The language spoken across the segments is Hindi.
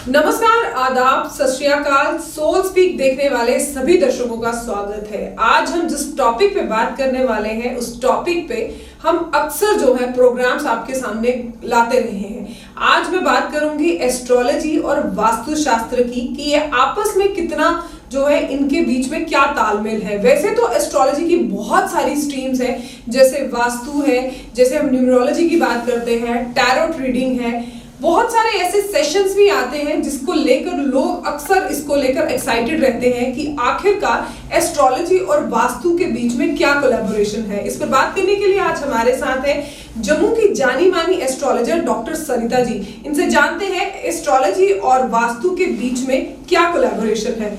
नमस्कार, आदाब, सत श्री अकाल। सोल स्पीक देखने वाले सभी दर्शकों का स्वागत है। आज हम जिस टॉपिक पे बात करने वाले हैं उस टॉपिक पे हम अक्सर जो है प्रोग्राम्स आपके सामने लाते रहे हैं। आज मैं बात करूंगी एस्ट्रोलॉजी और वास्तुशास्त्र की कि ये आपस में कितना जो है इनके बीच में क्या तालमेल है। वैसे तो एस्ट्रोलॉजी की बहुत सारी स्ट्रीम्स हैं, जैसे वास्तु है, जैसे हम न्यूमरोलॉजी की बात करते हैं, टैरोट रीडिंग है, बहुत सारे ऐसे सेशंस भी आते हैं जिसको लेकर लोग अक्सर इसको लेकर एक्साइटेड रहते हैं कि आखिरकार एस्ट्रोलॉजी और वास्तु के बीच में क्या कोलैबोरेशन है। इस पर बात करने के लिए आज हमारे साथ है जम्मू की जानी मानी एस्ट्रोलॉजर डॉक्टर सरिता जी। इनसे जानते हैं एस्ट्रोलॉजी और वास्तु के बीच में क्या कोलैबोरेशन है।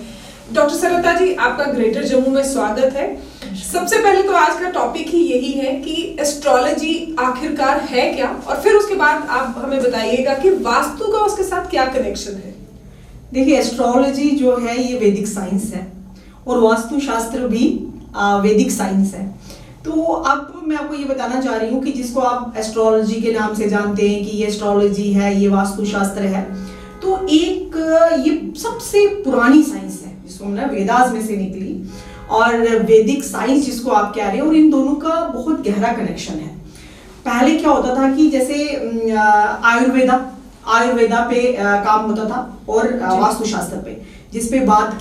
डॉक्टर सरिता जी, आपका ग्रेटर जम्मू में स्वागत है। सबसे पहले तो आज का टॉपिक ही यही है कि एस्ट्रोलॉजी आखिरकार है क्या, और फिर उसके बाद आप हमें बताइएगा कि वास्तु का उसके साथ क्या कनेक्शन है। देखिए, एस्ट्रोलॉजी जो है ये वैदिक साइंस है और वास्तुशास्त्र भी वैदिक साइंस है। तो अब मैं आपको ये बताना चाह रही हूँ कि जिसको आप एस्ट्रोलॉजी के नाम से जानते हैं कि ये एस्ट्रोलॉजी है, ये वास्तुशास्त्र है, तो एक ये सबसे पुरानी साइंस है जिसको हमने वेदास में से निकली, और वैदिक साइंस जिसको आप कह रहे हैं, और इन दोनों का बहुत गहरा कनेक्शन है। पहले क्या होता था कि जैसे आयुर्वेदा पे काम होता था और वास्तुशास्त्र पे, जिसपे बात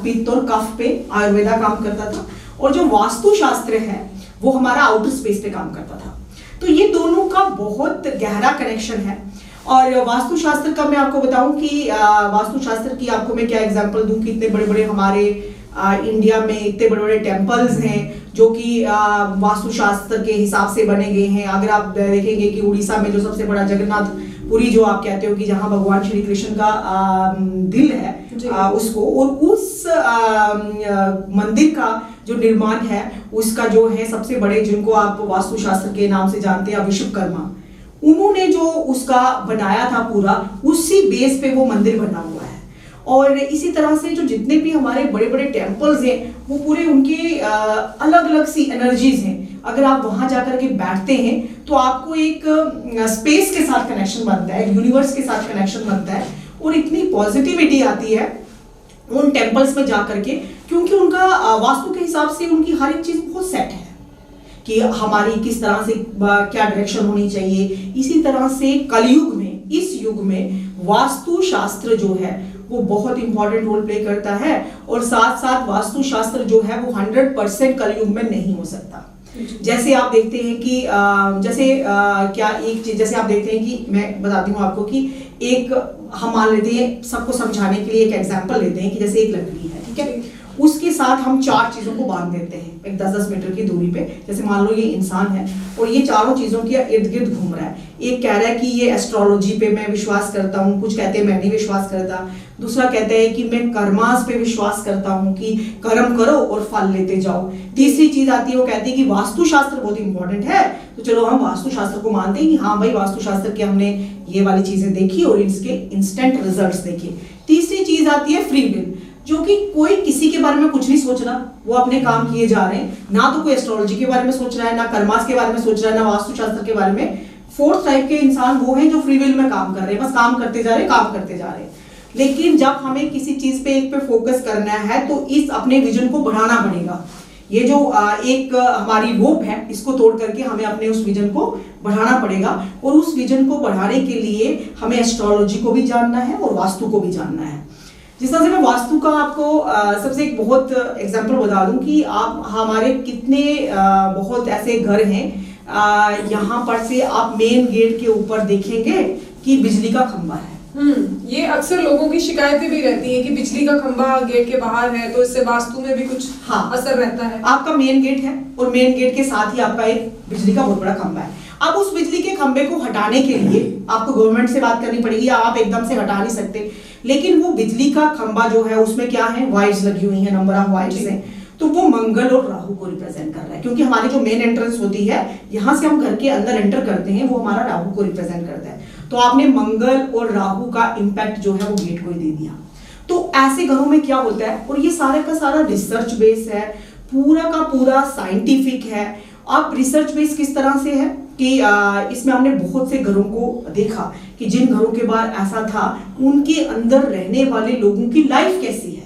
पित्त और कफ पे आयुर्वेदा काम करता था, और जो वास्तुशास्त्र है वो हमारा आउटर स्पेस पे काम करता था। तो ये दोनों का बहुत गहरा कनेक्शन है। और वास्तुशास्त्र का मैं आपको बताऊं कि वास्तुशास्त्र की आपको मैं क्या एग्जांपल दूं कि इतने बड़े बड़े हमारे इंडिया में इतने बड़े बड़े टेम्पल्स हैं जो कि वास्तुशास्त्र के हिसाब से बने गए हैं। अगर आप देखेंगे कि उड़ीसा में जो सबसे बड़ा जगन्नाथपुरी जो आप कहते हो कि जहां भगवान श्री कृष्ण का दिल है, उसको, और उस मंदिर का जो निर्माण है उसका जो है सबसे बड़े, जिनको आप वास्तुशास्त्र के नाम से जानते हैं, विश्वकर्मा, उन्होंने जो उसका बनाया था पूरा, उसी बेस पे वो मंदिर बना हुआ है। और इसी तरह से जो जितने भी हमारे बड़े बड़े टेम्पल्स हैं वो पूरे उनके अलग अलग सी एनर्जीज हैं। अगर आप वहां जाकर के बैठते हैं तो आपको एक स्पेस के साथ कनेक्शन बनता है, यूनिवर्स के साथ कनेक्शन बनता है, और इतनी पॉजिटिविटी आती है उन टेम्पल्स में जाकर के, क्योंकि उनका वास्तु के हिसाब से उनकी हर एक चीज बहुत सेट है कि हमारी किस तरह से क्या डायरेक्शन होनी चाहिए। इसी तरह से कलयुग में, इस युग में वास्तुशास्त्र जो है वो बहुत इंपॉर्टेंट रोल प्ले करता है, और साथ साथ वास्तुशास्त्र जो है वो 100% कलयुग में नहीं हो सकता। जैसे आप देखते हैं कि जैसे आप देखते हैं कि मैं बताती हूँ आपको कि एक, हम मान लेते हैं, सबको समझाने के लिए एक एग्जांपल लेते हैं कि जैसे एक लकड़ी है, ठीक है, उसके साथ हम 4 चीजों को बांध देते हैं एक 10-10 मीटर की दूरी पे। जैसे मान लो ये इंसान है और ये चारों चीजों के इर्द गिर्द घूम रहा है। एक कह रहा है कि ये एस्ट्रोलॉजी पे मैं विश्वास करता हूँ, कुछ कहते हैं मैं नहीं विश्वास करता, दूसरा कहता है कि मैं कर्मास पे विश्वास करता हूँ कि कर्म करो और फल लेते जाओ। तीसरी चीज आती है, वो कहती है कि वास्तुशास्त्र बहुत इंपॉर्टेंट है, तो चलो हम वास्तुशास्त्र को मानते हैं कि हाँ भाई, वास्तुशास्त्र के हमने ये वाली चीजें देखी और इसके इंस्टेंट रिजल्ट्स देखे। तीसरी चीज आती है फ्री विल, जो कि कोई किसी के बारे में कुछ नहीं सोच रहा, वो अपने काम किए जा रहे हैं, ना तो कोई एस्ट्रोलॉजी के बारे में सोच रहा है, ना कर्मास के बारे में सोच रहा है, ना वास्तुशास्त्र के बारे में। फोर्थ टाइप के इंसान वो हैं जो फ्री विल में काम कर रहे हैं, बस काम करते जा रहे हैं। लेकिन जब हमें किसी चीज पे एक पे फोकस करना है तो इस अपने विजन को बढ़ाना पड़ेगा। ये जो एक हमारी रोप है, इसको तोड़ करके हमें अपने उस विजन को बढ़ाना पड़ेगा, और उस विजन को बढ़ाने के लिए हमें एस्ट्रोलॉजी को भी जानना है और वास्तु को भी जानना है। जिस तरह से मैं वास्तु का आपको सबसे एक बहुत एग्जांपल बता दूं कि आप हमारे कितने बहुत ऐसे घर हैं, यहाँ पर से आप मेन गेट के ऊपर देखेंगे कि बिजली का खंबा है। ये अक्सर लोगों की शिकायतें भी रहती है कि बिजली का खंबा गेट के बाहर है, तो इससे वास्तु में भी कुछ असर रहता है। आपका मेन गेट है और मेन गेट के साथ ही आपका एक बिजली का बहुत बड़ा खंबा है। अब उस बिजली के खंबे को हटाने के लिए आपको गवर्नमेंट से बात करनी पड़ेगी, या आप एकदम से हटा नहीं सकते। लेकिन वो बिजली का खंबा जो है उसमें क्या है, वायर्स लगी हुई है, नंबर ऑफ वायर्स हैं, तो वो मंगल और राहु को रिप्रेजेंट कर रहा है। क्योंकि हमारी जो मेन एंट्रेंस होती है, यहाँ से हम घर के अंदर एंटर करते हैं, वो हमारा राहु को रिप्रेजेंट करता है। तो आपने मंगल और राहु का इम्पैक्ट जो है वो गेट को ही दे दिया। तो ऐसे घरों में क्या होता है, और ये सारे का सारा रिसर्च बेस है, पूरा का पूरा साइंटिफिक है। अब रिसर्च बेस किस तरह से है, कि इसमें हमने बहुत से घरों को देखा कि जिन घरों के बाहर ऐसा था उनके अंदर रहने वाले लोगों की लाइफ कैसी है।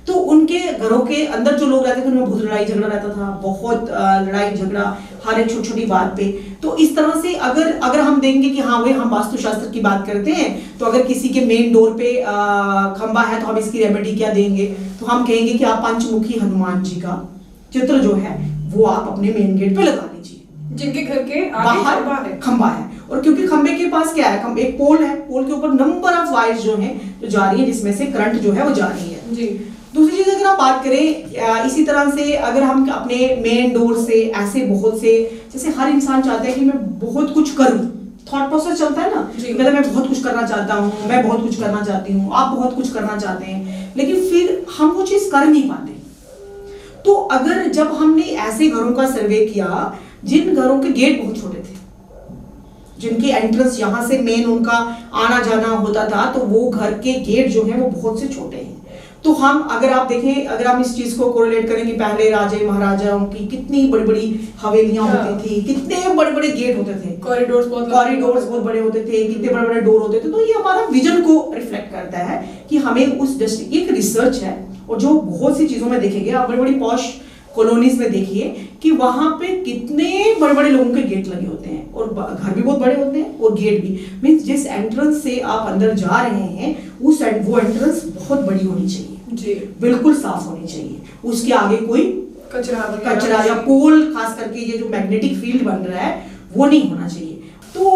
तो उनके घरों के अंदर जो लोग रहते थे उनमें बहुत लड़ाई झगड़ा रहता था, बहुत लड़ाई झगड़ा हर एक छोटी छोटी बात पे। तो इस तरह से अगर हम देंगे कि हाँ भाई हम वास्तुशास्त्र की बात करते हैं, तो अगर किसी के मेन डोर पे खंबा है तो हम इसकी रेमेडी क्या देंगे, तो हम कहेंगे कि आप पंचमुखी हनुमान जी का चित्र जो है वो आप अपने मेन गेट पे लगा लीजिए, जिनके घर के आगे बाहर खंबा है। और क्योंकि खंबे के पास क्या है, एक पोल है, पोल के ऊपर नंबर ऑफ वायर्स जो है जो जा रही है, जिसमें से करंट जो है वो जा रही है जी। दूसरी चीज अगर आप बात करें इसी तरह से, अगर हम अपने मेन डोर से ऐसे बहुत से, जैसे हर इंसान चाहता है कि मैं बहुत कुछ करूं, थॉट प्रोसेस चलता है ना, मतलब मैं बहुत कुछ करना चाहता हूं, मैं बहुत कुछ करना चाहती हूं, आप बहुत कुछ करना चाहते हैं, लेकिन फिर हम वो चीज कर नहीं पाते। तो अगर जब हमने ऐसे घरों का सर्वे किया जिन घरों के गेट बहुत छोटे थे, जिनकी एंट्रेंस यहाँ से मेन उनका आना जाना होता था, तो वो घर के गेट जो है वो बहुत से छोटे हैं। तो हम अगर आप देखें, अगर हम इस चीज को कोरिलेट करें कि पहले राजे महाराजाओं की कितनी बड़ी बड़ी हवेलियां होती थी, कितने बड़े बड़े गेट होते थे, कॉरिडोर्स बहुत बड़े होते थे, कितने बड़े बड़े डोर होते थे। तो ये हमारा विजन को रिफ्लेक्ट करता है कि हमें उस दृष्टि, एक रिसर्च है और जो बहुत सी चीजों में देखेंगे आप, बड़ी बड़ी पॉश कॉलोनीज में देखिए कि वहां पे कितने बड़े बड़े लोगों के गेट लगे होते हैं, और घर भी बहुत बड़े होते हैं और गेट भी, मींस जिस एंट्रेंस से आप अंदर जा रहे हैं वो एंट्रेंस बहुत बड़ी होनी चाहिए जी, बिल्कुल साफ होनी चाहिए, उसके आगे कोई कचरा या पोल, खास करके ये जो मैग्नेटिक फील्ड बन रहा है वो नहीं होना चाहिए। तो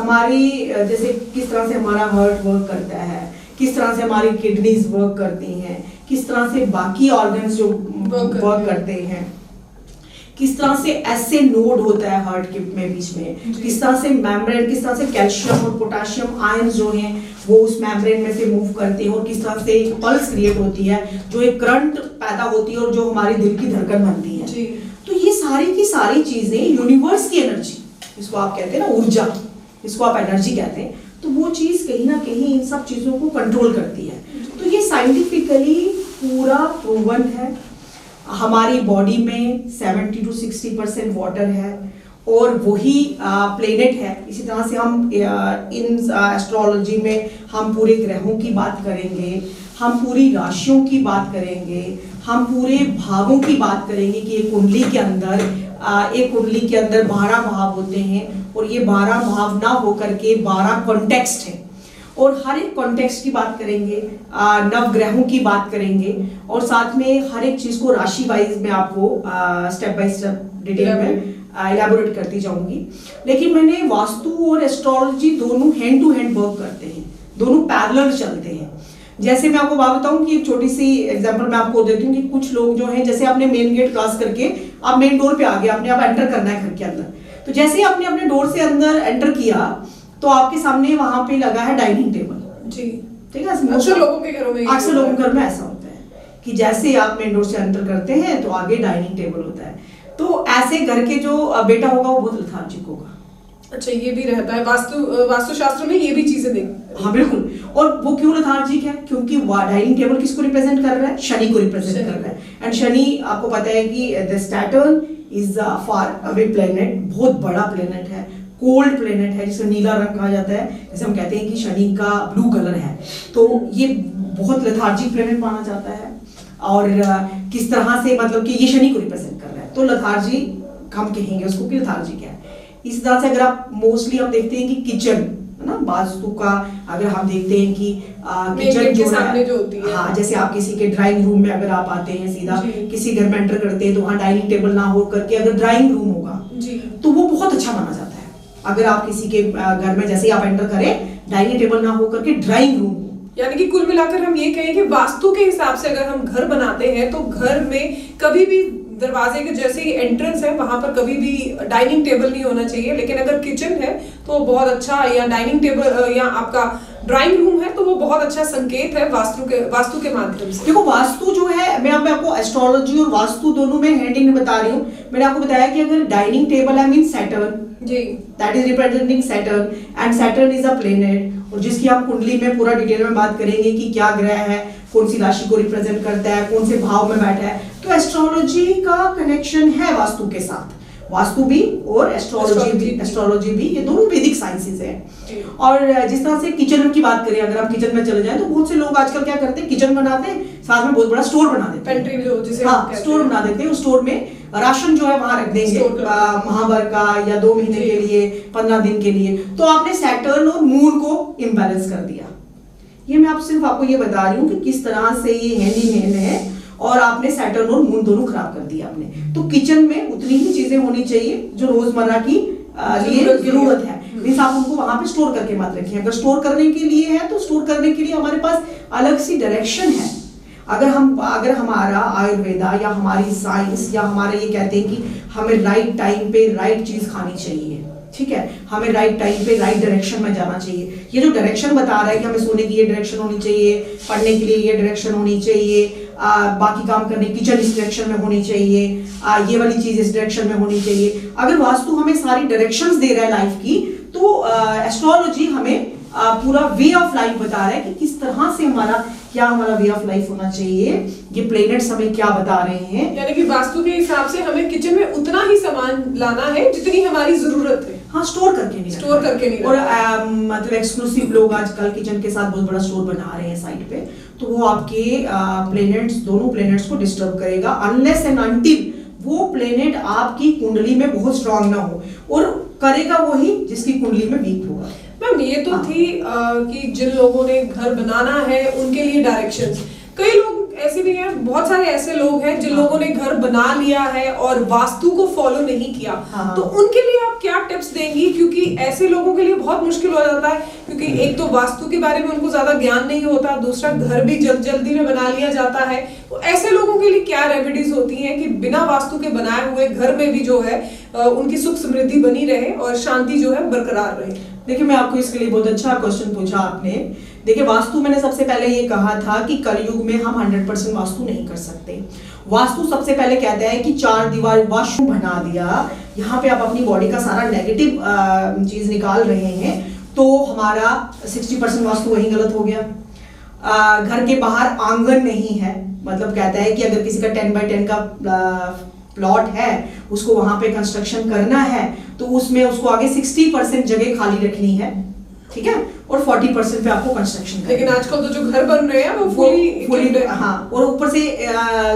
हमारी जैसे किस तरह से हमारा हार्ट वर्क करता है, किस तरह से हमारी किडनीज वर्क करती हैं, किस तरह से बाकी ऑर्गन्स जो वर्क करते हैं, किस तरह से ऐसे नोड होता है हार्ट के में बीच में, किस तरह से मेम्ब्रेन, किस तरह से कैल्शियम और पोटेशियम आयंस जो हैं वो उस मेम्ब्रेन में से मूव करते हैं, और किस तरह से एक पल्स क्रिएट होती है जो एक करंट पैदा होती है और जो हमारी दिल की धड़कन बनती है जी। तो ये सारी की सारी चीजें यूनिवर्स की एनर्जी, इसको आप कहते हैं ना ऊर्जा, इसको आप एनर्जी कहते हैं, तो वो चीज कहीं ना कहीं इन सब चीजों को कंट्रोल करती है। तो ये साइंटिफिकली पूरा प्रूवन है। हमारी बॉडी में 70 to 60% वाटर है और वही प्लेनेट है। इसी तरह से हम इन एस्ट्रोलॉजी में हम पूरे ग्रहों की बात करेंगे, हम पूरी राशियों की बात करेंगे, हम पूरे भावों की बात करेंगे कि एक कुंडली के अंदर 12 भाव होते हैं, और ये 12 भाव ना होकर के 12 कॉन्टेक्स्ट है, और हर एक कॉन्टेक्स्ट की बात करेंगे, नवग्रहों की बात करेंगे, और साथ में हर एक चीज को राशि वाइज में आपको स्टेप बाय स्टेप डिटेल में इलैबोरेट करती जाऊंगी। लेकिन मैंने वास्तु और एस्ट्रोलॉजी दोनों हैंड टू हैंड वर्क करते हैं, दोनों पैरेलल चलते हैं। जैसे मैं आपको बात बताऊं कि एक छोटी सी एग्जांपल मैं आपको देती हूँ कि कुछ लोग जो हैं, जैसे आपने मेन गेट क्रॉस करके आप मेन डोर पे आ गए, आपने अब एंटर करना है घर के अंदर, तो जैसे ही आपने अपने डोर से अंदर एंटर किया तो आपके सामने वहां पे लगा है डाइनिंग टेबल जी, ठीक है। अक्सर लोगों के घरों में ऐसा होता है कि जैसे आप मेन डोर से एंटर करते हैं तो आगे डाइनिंग टेबल होता है। तो ऐसे घर के जो बेटा होगा वो बहुत लेथार्जिक होगा। अच्छा, ये भी रहता है वास्तुशास्त्र में, ये भी चीजें देख। हाँ बिल्कुल। और वो क्यों लेथार्जिक है? क्योंकि डाइनिंग टेबल किसको रिप्रेजेंट कर रहा है? शनि को रिप्रेजेंट कर रहा है। एंड शनि आपको पता है कि the Saturn is a far away planet, बहुत बड़ा प्लेनेट है, कोल्ड प्लेनेट है, जिसे नीला रंग कहा जाता है। जैसे हम कहते हैं कि शनि का ब्लू कलर है, तो ये बहुत लेथार्जिक प्लेनेट माना जाता है। और किस तरह से, मतलब कि ये शनि को रिप्रेजेंट कर रहा है, तो लेथार्जी हम कहेंगे उसको कि लेथार्जिक है। इस तरह से अगर आप मोस्टली आप देखते हैं कि किचन है ना, वास्तु का अगर हम देखते हैं कि किचन जो है, जो होती है, हाँ, जैसे आप किसी के ड्राइंग रूम में अगर आप आते हैं, सीधा किसी घर में एंटर करते हैं, तो वहाँ डाइनिंग टेबल ना हो करके अगर ड्राइंग रूम होगा तो वो बहुत अच्छा माना जाता है। अगर आप किसी के घर में जैसे आप एंटर करें, डाइनिंग टेबल ना हो करके ड्राइंग रूम, यानी कि कुल मिलाकर हम ये कहें कि वास्तु के हिसाब से अगर हम घर बनाते हैं तो घर में कभी भी दरवाजे के जैसे ही एंट्रेंस है वहां पर कभी भी डाइनिंग टेबल नहीं होना चाहिए। लेकिन अगर किचन है तो बहुत अच्छा, या डाइनिंग टेबल या आपका ड्राइंग रूम है तो वो बहुत अच्छा संकेत है वास्तु के माध्यम से। देखो वास्तु जो है, मैं आपको एस्ट्रोलॉजी और वास्तु दोनों में हैंड इन बता रही हूँ। मैंने आपको बताया कि अगर डाइनिंग टेबल है mean Saturn ji, that is representing Saturn, and Saturn is a planet, और जिसकी आप कुंडली में पूरा डिटेल में बात करेंगे कि क्या ग्रह है, कौन सी राशि को रिप्रेजेंट करता है, कौन से भाव में बैठा है। तो एस्ट्रोलॉजी का कनेक्शन है वास्तु के साथ। वास्तु भी और एस्ट्रोलॉजी भी, ये दोनों वैदिक साइंसेस है। और जिस तरह से किचन की बात करें, अगर हम किचन में चले जाएं तो बहुत से लोग आजकल क्या करते हैं, किचन बनाते हैं, साथ में बहुत बड़ा स्टोर बना देते हैं, पेंट्री जो जिसे स्टोर बना देते हैं। उस स्टोर में राशन जो है वहां रख देंगे महावर का, या 2 महीने के लिए, 15 दिन के लिए। तो आपने सैटर्न और मून को इम्बैलेंस कर दिया। ये मैं सिर्फ आपको ये बता रही हूँ कि किस तरह से ये हैंड इन हैंड है, और आपने सैटर्न और मून दोनों खराब कर दिया आपने। तो किचन में उतनी ही चीजें होनी चाहिए जो रोजमर्रा की लिए जरूरत है, मींस आप उनको वहां पे स्टोर करके मत रखिए। अगर स्टोर करने के लिए है तो स्टोर करने के लिए हमारे पास अलग सी डायरेक्शन है। अगर हमारा आयुर्वेदा या हमारी साइंस या हमारे ये कहते हैं कि हमें राइट टाइम पे राइट चीज खानी चाहिए, ठीक है, हमें राइट टाइम पे राइट डायरेक्शन में जाना चाहिए। ये जो डायरेक्शन बता रहा है कि हमें सोने की ये डायरेक्शन होनी चाहिए, पढ़ने के लिए ये डायरेक्शन होनी चाहिए, बाकी काम करने किचन इस डायरेक्शन में होनी चाहिए, ये वाली चीज इस डायरेक्शन में होनी चाहिए। अगर वास्तु हमें सारी डायरेक्शंस दे रहा है लाइफ की, तो एस्ट्रोलॉजी हमें पूरा वे ऑफ लाइफ बता रहा है कि किस तरह से हमारा वे ऑफ लाइफ होना चाहिए। ये प्लेनेट्स हमें क्या बता रहे हैं, यानी कि वास्तु के हिसाब से हमें किचन में उतना ही सामान लाना है जितनी हमारी जरूरत है। हाँ, स्टोर करके नहीं। और मतलब एक्सक्लूसिव लोग आजकल किचन के साथ बहुत बड़ा स्टोर बना रहे हैं साइड पे, तो वो आपके प्लेनेट्स, दोनों प्लेनेट्स को डिस्टर्ब करेगा, अनलेस एंड अनटिल वो प्लेनेट आपकी कुंडली में बहुत स्ट्रांग ना हो, और करेगा वही जिसकी कुंडली में वीक होगा। मैम ये तो थी कि जिन लोगों ने घर बनाना है उनके लिए डायरेक्शंस। कई लोग ऐसे भी हैं, बहुत सारे ऐसे लोग हैं जिन लोगों ने घर बना लिया है और वास्तु को फॉलो नहीं किया, तो उनके लिए आप क्या टिप्स देंगी? क्योंकि ऐसे लोगों के लिए बहुत मुश्किल हो जाता है, क्योंकि एक तो वास्तु के बारे में उनको ज्यादा ज्ञान नहीं होता, दूसरा घर भी जल्दी में बना लिया जाता है। तो ऐसे लोगों के लिए क्या रेमेडीज होती हैं कि बिना वास्तु के बनाए हुए घर में भी जो है उनकी सुख समृद्धि बनी रहे और शांति जो है बरकरार रहे? देखिए, मैं आपको इसके लिए बहुत अच्छा क्वेश्चन पूछा आपने। देखिए, वास्तु मैंने सबसे पहले ये कहा था कि कलयुग में हम 100% वास्तु नहीं कर सकते। वास्तु सबसे पहले कहता है कि 4 दीवार वास्तु बना दिया, यहाँ पे आप अपनी बॉडी का सारा नेगेटिव चीज निकाल रहे हैं, तो हमारा 60% वास्तु वही गलत हो गया। घर के बाहर आंगन नहीं है, मतलब कहता है कि अगर किसी का 10x10 का प्लॉट है, उसको वहां पे कंस्ट्रक्शन करना है, तो उसमें उसको आगे 60% जगह खाली रखनी है, ठीक है, और 40% पे आपको कंस्ट्रक्शन करना है। लेकिन आजकल तो जो घर बन रहे हैं वो फुली हाँ, और ऊपर से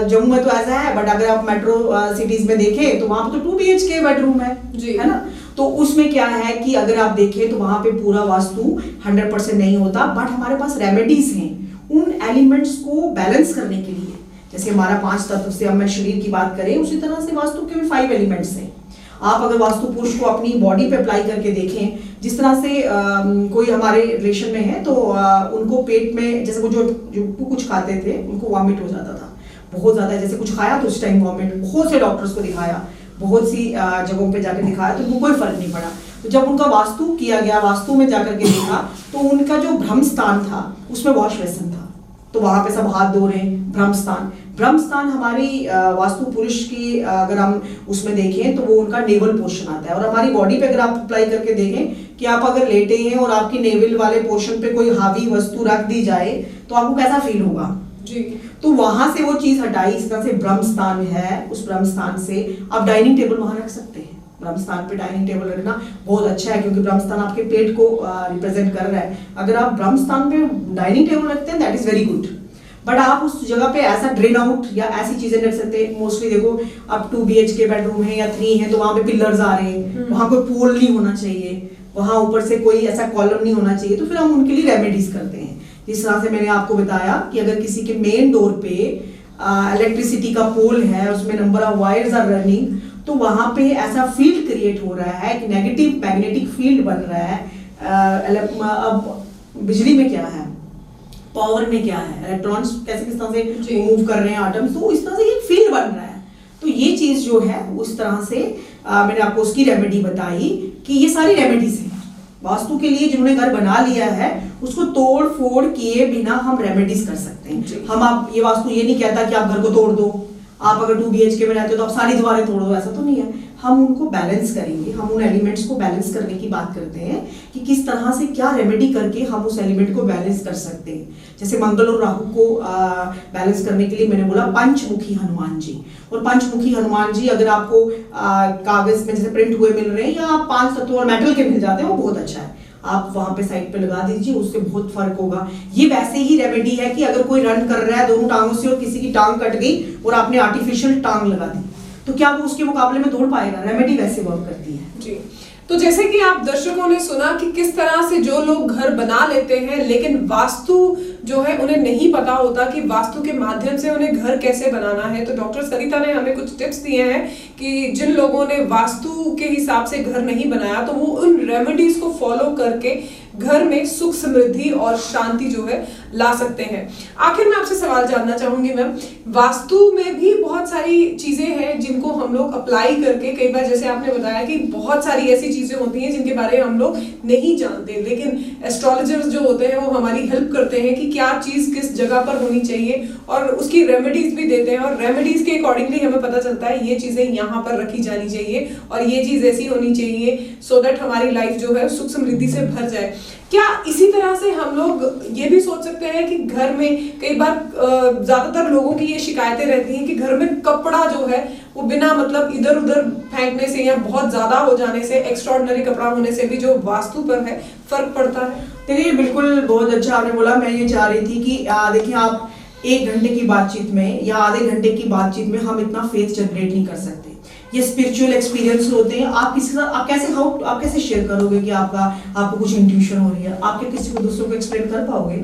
जम्मू में तो ऐसा है, बट अगर आप मेट्रो सिटीज में देखें तो वहां पे तो 2 BHK बेडरूम है ना। तो उसमें क्या है कि अगर आप देखें तो वहां पे पूरा वास्तु 100% नहीं होता, बट हमारे पास रेमेडीज हैं उन एलिमेंट्स को बैलेंस करने के लिए। जैसे हमारा 5 तत्व से हम शरीर की बात करें, उसी तरह से वास्तु के भी 5 एलिमेंट्स हैं। आप अगर वास्तु पुरुष को अपनी बॉडी पे अप्लाई करके देखें, जिस तरह से कोई हमारे रिलेशन में है तो उनको पेट में, जैसे वो जो कुछ खाते थे उनको वॉमिट हो जाता था बहुत ज्यादा, जैसे कुछ खाया तो उस टाइम वॉमिट। बहुत से डॉक्टर्स को दिखाया, बहुत सी जगहों पे जाकर दिखाया, तो उनको कोई फर्क नहीं पड़ा। तो जब उनका वास्तु किया गया, वास्तु में जाकर के देखा, तो उनका जो ब्रह्म स्थान था उसमें वॉश बेसिन था, तो वहां पे सब हाथ धो रहे हैं। ब्रह्म स्थान हमारी वास्तु पुरुष की अगर हम उसमें देखें तो वो उनका नेवल पोर्शन आता है। और हमारी बॉडी पे अगर आप अप्लाई करके देखें कि आप अगर लेटे हैं और आपकी नेवल वाले पोर्शन पे कोई हावी वस्तु रख दी जाए तो आपको कैसा फील होगा जी। तो वहां से वो चीज हटाई, इस तरह से ब्रह्म स्थान है, उस ब्रह्म स्थान से आप डाइनिंग टेबल वहां रख सकते हैं। ब्रह्म स्थान पे डाइनिंग टेबल रखना बहुत अच्छा है, क्योंकि ब्रह्म स्थान आपके पेट को रिप्रेजेंट कर रहा है। अगर आप ब्रह्म स्थान पे डाइनिंग टेबल रखते हैं, that is very good. But आप उस जगह पे ऐसा ड्रेन आउट या ऐसी चीजें रख सकते हैं। मोस्टली देखो, अब 2 BHK बेडरूम है या 3 है, तो वहां पे पिलर्स आ रहे हैं, वहां कोई पोल नहीं होना चाहिए, वहां ऊपर से कोई ऐसा कॉलम नहीं होना चाहिए। तो फिर हम उनके लिए रेमेडीज करते हैं। जिस तरह से मैंने आपको बताया कि अगर किसी के मेन डोर पे इलेक्ट्रिसिटी का पोल है, उसमें number of wires are running, तो वहां पे ऐसा फील्ड क्रिएट हो रहा है, एक नेगेटिव मैग्नेटिक फील्ड बन रहा है। अब बिजली में क्या है, पावर में क्या है, इलेक्ट्रॉन्स कैसे किस तरह से मूव कर रहे हैं, एटम्स, तो इस तरह से एक फील्ड बन रहा है। तो ये चीज जो है उस तरह से मैंने आपको उसकी रेमेडी बताई कि ये सारी रेमेडीज हैं वास्तु के लिए। जिन्होंने घर बना लिया है उसको तोड़ फोड़ किए बिना हम रेमेडीज कर सकते हैं। हम आप ये वास्तु ये नहीं कहता कि आप घर को तोड़ दो, आप अगर 2 BHK में रहते हो तो आप सारी दीवारें तोड़ दो, ऐसा तो नहीं है। हम उनको बैलेंस करेंगे, हम उन एलिमेंट्स को बैलेंस करने की बात करते हैं कि किस तरह से क्या रेमेडी करके हम उस एलिमेंट को बैलेंस कर सकते हैं। जैसे मंगल और राहु को बैलेंस करने के लिए मैंने बोला पंचमुखी हनुमान जी। और पंचमुखी हनुमान जी अगर आपको कागज में जैसे प्रिंट हुए मिल रहे हैं या 5 तत्व और मेटल के मिल जाते हैं, वो बहुत अच्छा है, आप वहां पे साइड पे लगा दीजिए, उससे बहुत फर्क होगा। ये वैसे ही रेमेडी है कि अगर कोई रन कर रहा है दोनों टांगों से और किसी की टांग कट गई और आपने आर्टिफिशियल टांग लगा दी, तो क्या वो उसके मुकाबले में दौड़ पाएगा? रेमेडी वैसे वर्क करती है जी। तो जैसे कि आप दर्शकों ने सुना कि किस तरह से जो लोग घर बना लेते हैं लेकिन वास्तु जो है उन्हें नहीं पता होता कि वास्तु के माध्यम से उन्हें घर कैसे बनाना है, तो डॉक्टर सरिता ने हमें कुछ टिप्स दिए हैं कि जिन लोगों ने वास्तु के हिसाब से घर नहीं बनाया तो वो उन रेमेडीज को फॉलो करके घर में सुख समृद्धि और शांति जो है ला सकते हैं। आखिर में आपसे सवाल जानना चाहूंगी मैम, वास्तु में भी बहुत सारी चीजें हैं जिनको हम लोग अप्लाई करके, कई बार जैसे आपने बताया कि बहुत सारी ऐसी चीजें होती हैं जिनके बारे में हम लोग नहीं जानते, लेकिन एस्ट्रोलॉजर्स जो होते हैं वो हमारी हेल्प करते हैं कि क्या चीज किस जगह पर होनी चाहिए और उसकी रेमेडीज भी देते हैं और रेमेडीज के अकॉर्डिंगली हमें पता चलता है ये चीजें यहाँ पर रखी जानी चाहिए और ये चीज ऐसी होनी चाहिए सो दैट हमारी लाइफ जो है सुख समृद्धि से भर जाए। क्या इसी तरह से हम लोग ये भी सोच सकते हैं कि घर में कई बार ज्यादातर लोगों की ये शिकायतें रहती हैं कि घर में कपड़ा जो है वो बिना मतलब इधर उधर फेंकने से या बहुत ज्यादा हो जाने से, एक्स्ट्राऑर्डिनरी कपड़ा होने से भी जो वास्तु पर है फर्क पड़ता है? देखिए बिल्कुल बहुत अच्छा आपने बोला। मैं ये चाह रही थी कि देखिए आप 1 घंटे की बातचीत में या आधे घंटे की बातचीत में हम इतना फेथ जनरेट नहीं कर सकते। ये स्पिरिचुअल एक्सपीरियंस होते हैं। आप किसी का आप कैसे शेयर करोगे कि आपको कुछ इंट्यूशन हो रही है? आप किसी को दूसरों को एक्सप्लेन कर पाओगे?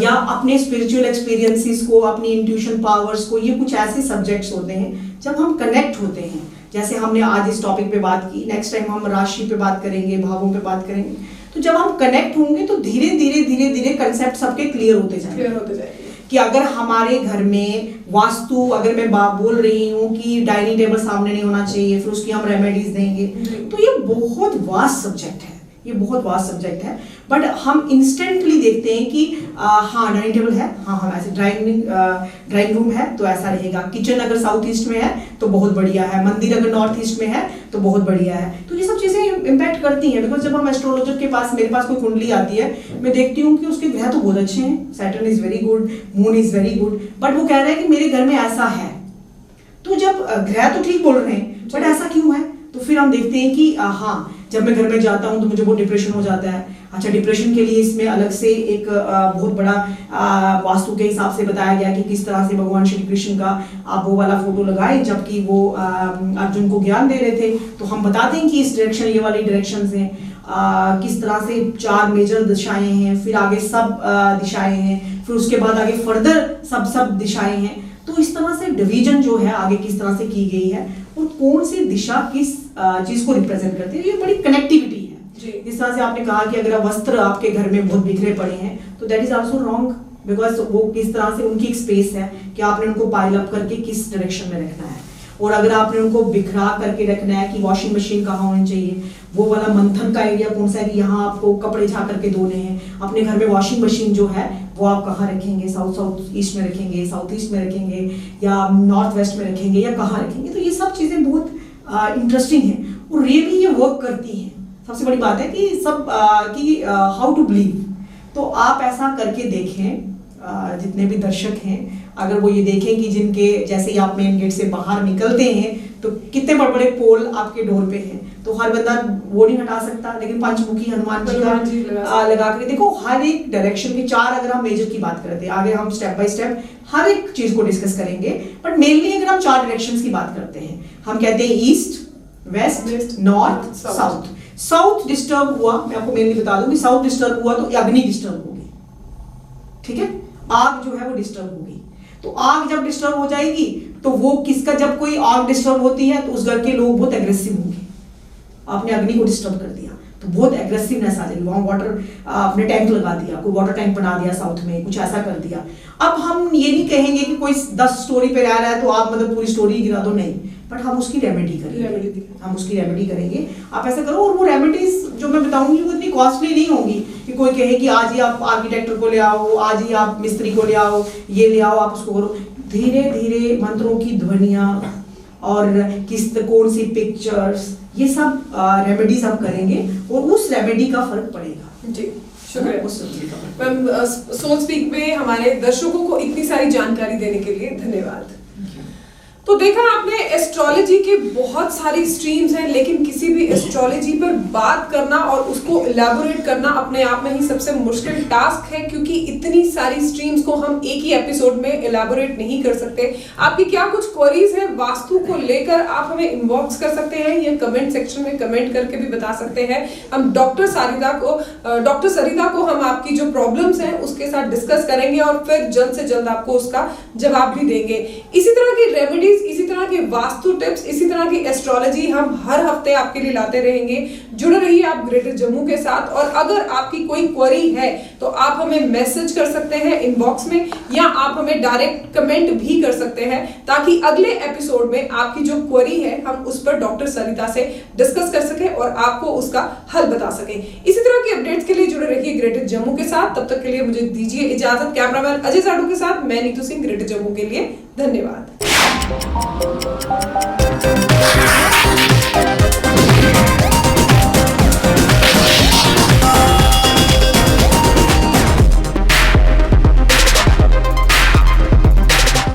या अपने स्पिरिचुअल एक्सपीरियंसेस को, अपनी इंट्यूशन पावर्स को, ये कुछ ऐसे सब्जेक्ट्स होते हैं जब हम कनेक्ट होते हैं। जैसे हमने आज इस टॉपिक पे बात की, नेक्स्ट टाइम हम राशि पे बात करेंगे, भावों पे बात करेंगे। तो जब हम कनेक्ट होंगे तो धीरे धीरे कंसेप्ट सबके क्लियर होते जाएंगे कि अगर हमारे घर में वास्तु, अगर मैं बोल रही हूँ कि डाइनिंग टेबल सामने नहीं होना चाहिए, फिर उसकी हम रेमेडीज देंगे, तो ये बहुत वास्ट सब्जेक्ट है, ये बहुत वास्ट सब्जेक्ट है। बट हम इंस्टेंटली देखते हैं कि हाँ डाइनिंग टेबल है, हाँ ऐसे ड्राइंग रूम है तो ऐसा रहेगा, किचन अगर साउथ ईस्ट में है तो बहुत बढ़िया है, मंदिर अगर नॉर्थ ईस्ट में है तो बहुत बढ़िया है। तो ये सब चीजें इम्पैक्ट करती हैं। बिकॉज जब हम एस्ट्रोलॉजर के पास, मेरे पास कोई कुंडली आती है, मैं देखती हूँ कि उसके ग्रह तो बहुत अच्छे हैं, Saturn is very good, moon is very good, but वो कह रहे हैं कि मेरे घर में ऐसा है। तो जब ग्रह तो ठीक बोल रहे हैं बट ऐसा क्यों है? तो फिर हम देखते हैं कि हाँ जब मैं घर में जाता हूँ तो मुझे बहुत डिप्रेशन हो जाता है। अच्छा, डिप्रेशन के लिए इसमें अलग से एक बहुत बड़ा वास्तु के हिसाब से बताया गया कि किस तरह से भगवान श्री कृष्ण का आप वो वाला फोटो लगाए जबकि वो अर्जुन को ज्ञान दे रहे थे। तो हम बताते हैं कि इस डायरेक्शन, ये वाली डायरेक्शन हैं, किस तरह से 4 मेजर दिशाएं हैं, फिर आगे सब दिशाएं हैं, फिर उसके बाद आगे फर्दर सब दिशाएं हैं। तो इस तरह से डिवीजन जो है आगे किस तरह से की गई है और कौन सी दिशा किस चीज को रिप्रेजेंट करती है, ये बड़ी कनेक्टिविटी है। जिस तरह से आपने कहा कि अगर वस्त्र आपके घर में बहुत बिखरे पड़े हैं तो that is also wrong, because वो किस तरह से उनकी एक स्पेस है कि आपने उनको पाइल अप करके किस डायरेक्शन में रखना है। और अगर आपने उनको बिखरा करके रखना है कि वॉशिंग मशीन कहाँ होनी चाहिए, वो वाला मंथन का एरिया कौन सा है कि यहाँ आपको कपड़े झा करके धोने हैं, अपने घर में वॉशिंग मशीन जो है वो आप कहाँ रखेंगे, साउथ ईस्ट में रखेंगे, साउथ ईस्ट में रखेंगे या नॉर्थ वेस्ट में रखेंगे या कहाँ रखेंगे। तो ये सब चीज़ें बहुत इंटरेस्टिंग हैं और रियली ये वर्क करती हैं। सबसे बड़ी बात है कि हाउ टू बिलीव। तो आप ऐसा करके देखें, जितने भी दर्शक हैं अगर वो ये देखें कि जिनके जैसे ही आप मेन गेट से बाहर निकलते हैं तो कितने बड़े बड़े पोल आपके डोर पे हैं, तो हर बंदा वो नहीं हटा सकता, लेकिन पंचमुखी हनुमान जी का लगा कर देखो। हर एक डायरेक्शन के 4 अगर हम मेजर की बात करते हैं, आगे हम स्टेप बाय स्टेप हर एक चीज को डिस्कस करेंगे, बट मेनली अगर हम 4 डायरेक्शंस की बात करते हैं, हम कहते हैं east, west, north, south. South disturb हुआ, मैं आपको मेनली बता दूं कि साउथ डिस्टर्ब हुआ तो अग्नि डिस्टर्ब होगी, ठीक है, आग जो है वो डिस्टर्ब होगी। तो आग जब डिस्टर्ब हो जाएगी तो वो किसका, जब कोई आग डिस्टर्ब होती है तो उस घर के लोग बहुत एग्रेसिव होंगे। आपने अग्नि को डिस्टर्ब कर दिया तो बहुत एग्रेसिवनेस आ जाएगी। वहां वाटर आपने टैंक लगा दिया, कोई वाटर टैंक बना दिया साउथ में, कुछ ऐसा कर दिया। अब हम ये नहीं कहेंगे कि कोई 10 स्टोरी पे रह रहा है तो आप मतलब पूरी स्टोरी गिरा दो, नहीं, बट हम उसकी रेमेडी करेंगे, हम उसकी रेमेडी करेंगे। आप ऐसा करो, और वो रेमेडीज जो मैं बताऊंगी वो इतनी कॉस्टली नहीं होंगी कि कोई कहे कि आज ही आप आर्किटेक्टर को ले आओ, आज ही आप मिस्त्री को ले आओ, ये ले आओ, आप उसको करो। धीरे धीरे मंत्रों की ध्वनियां और कौन सी पिक्चर्स, ये सब रेमेडीज हम करेंगे और उस रेमेडी का फर्क पड़ेगा। जी शुक्रिया मैम, सोल स्पीक में हमारे दर्शकों को इतनी सारी जानकारी देने के लिए धन्यवाद। तो देखा आपने, एस्ट्रोलॉजी के बहुत सारी स्ट्रीम्स हैं, लेकिन किसी भी एस्ट्रोलॉजी पर बात करना और उसको इलैबोरेट करना अपने आप में ही सबसे मुश्किल टास्क है, क्योंकि इतनी सारी स्ट्रीम्स को हम एक ही एपिसोड में इलैबोरेट नहीं कर सकते। आपकी क्या कुछ क्वेरीज है वास्तु को लेकर, आप हमें इनबॉक्स कर सकते हैं या कमेंट सेक्शन में कमेंट करके भी बता सकते हैं। हम डॉक्टर सरिता को हम आपकी जो प्रॉब्लम्स हैं उसके साथ डिस्कस करेंगे और फिर जल्द से जल्द आपको उसका जवाब भी देंगे। इसी तरह की रेमेडीज, इसी तरह के वास्तु टिप्स, इसी तरह की एस्ट्रोलॉजी हम हर हफ्ते आपके लिए लाते रहेंगे। जुड़े रहिए आप ग्रेटर जम्मू के साथ, और अगर आपकी कोई क्वेरी है तो आप हमें मैसेज कर सकते हैं इनबॉक्स में, या आप हमें डायरेक्ट कमेंट भी कर सकते हैं, ताकि अगले एपिसोड में आपकी जो क्वेरी है हम उस पर डॉक्टर सरिता से डिस्कस कर सके और आपको उसका हल बता सके। इसी तरह की अपडेट्स के लिए जुड़े रहिए ग्रेटर जम्मू के साथ। तब तक के लिए मुझे दीजिए इजाजत। कैमरामैन अजय साडू के साथ मैं नीतू सिंह, ग्रेटर जम्मू के लिए धन्यवाद।